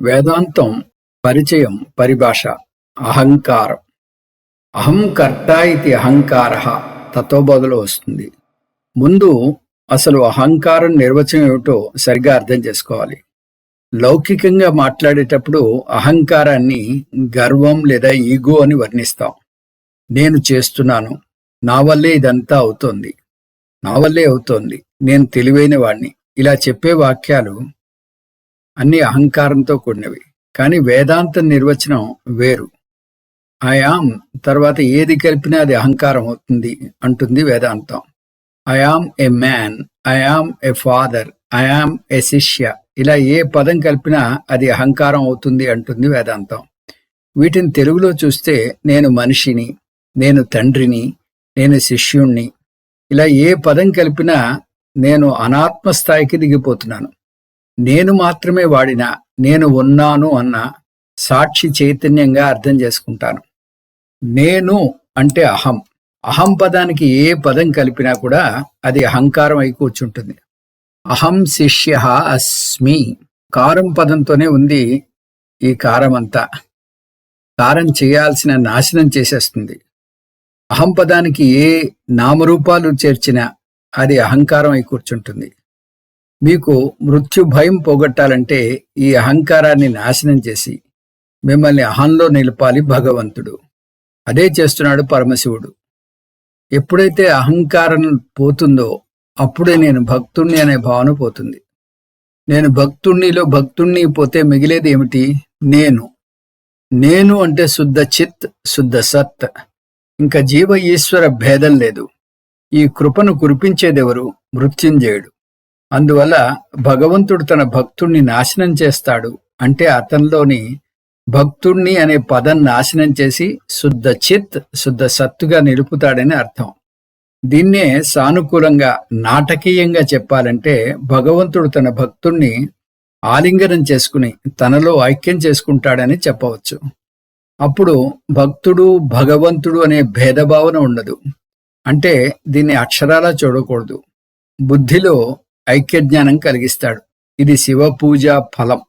వేదాంతం పరిచయం పరిభాష అహంకారం. అహం కర్త ఇది అహంకార తత్వబోధలో వస్తుంది. ముందు అసలు అహంకారం నిర్వచనం ఏమిటో సరిగా అర్థం చేసుకోవాలి. లౌకికంగా మాట్లాడేటప్పుడు అహంకారాన్ని గర్వం లేదా ఈగో అని వర్ణిస్తాం. నేను చేస్తున్నాను, నా వల్లే ఇదంతా అవుతోంది, నా వల్లే అవుతోంది, నేను తెలివైన వాణ్ణి, ఇలా చెప్పే వాక్యాలు అన్ని అహంకారంతో కూడినవి. కానీ వేదాంత నిర్వచనం వేరు. ఐఆమ్ తర్వాత ఏది కలిపినా అది అహంకారం అవుతుంది అంటుంది వేదాంతం. I am a man, I am a father, I am a శిష్య, ఇలా ఏ పదం కలిపినా అది అహంకారం అవుతుంది అంటుంది వేదాంతం. వీటిని తెలుగులో చూస్తే నేను మనిషిని, నేను తండ్రిని, నేను శిష్యుణ్ణి, ఇలా ఏ పదం కలిపినా నేను అనాత్మ స్థాయికి దిగిపోతున్నాను. నేను మాత్రమే వాడినా, నేను ఉన్నాను అన్న సాక్షి చైతన్యంగా అర్థం చేసుకుంటాను. నేను అంటే అహం. అహం పదానికి ఏ పదం కలిపినా కూడా అది అహంకారం అయి కూర్చుంటుంది. అహం శిష్య అస్మి, కారం పదంతోనే ఉంది ఈ కారం అంతా. కారం చేయాల్సిన నాశనం చేసేస్తుంది. అహం పదానికి ఏ నామరూపాలు చేర్చినా అది అహంకారం అయి కూర్చుంటుంది. మీకు మృత్యు భయం పోగొట్టాలంటే ఈ అహంకారాన్ని నాశనం చేసి మిమ్మల్ని అహంలో నిలపాలి భగవంతుడు. అదే చేస్తున్నాడు పరమశివుడు. ఎప్పుడైతే అహంకారం పోతుందో అప్పుడే నేను భక్తుణ్ణి అనే భావన పోతుంది. నేను భక్తుణ్ణి పోతే మిగిలేది ఏమిటి? నేను అంటే శుద్ధ చిత్, శుద్ధ సత్. ఇంకా జీవ ఈశ్వర భేదం లేదు. ఈ కృపను కురిపించేదెవరు? మృత్యుంజయుడు. అందువల్ల భగవంతుడు తన భక్తుణ్ణి నాశనం చేస్తాడు అంటే అతనిలోని భక్తుణ్ణి అనే పదం నాశనం చేసి శుద్ధ చిత్, శుద్ధ సత్తుగా నిలుపుతాడని అర్థం. దీన్నే సానుకూలంగా నాటకీయంగా చెప్పాలంటే భగవంతుడు తన భక్తుణ్ణి ఆలింగనం చేసుకుని తనలో ఐక్యం చేసుకుంటాడని చెప్పవచ్చు. అప్పుడు భక్తుడు భగవంతుడు అనే భేదభావన ఉండదు. అంటే దీన్ని అక్షరాలా చూడకూడదు. బుద్ధిలో ఐక్యజ్ఞానం కలిగిస్తాడు. ఇది శివ పూజ ఫలం.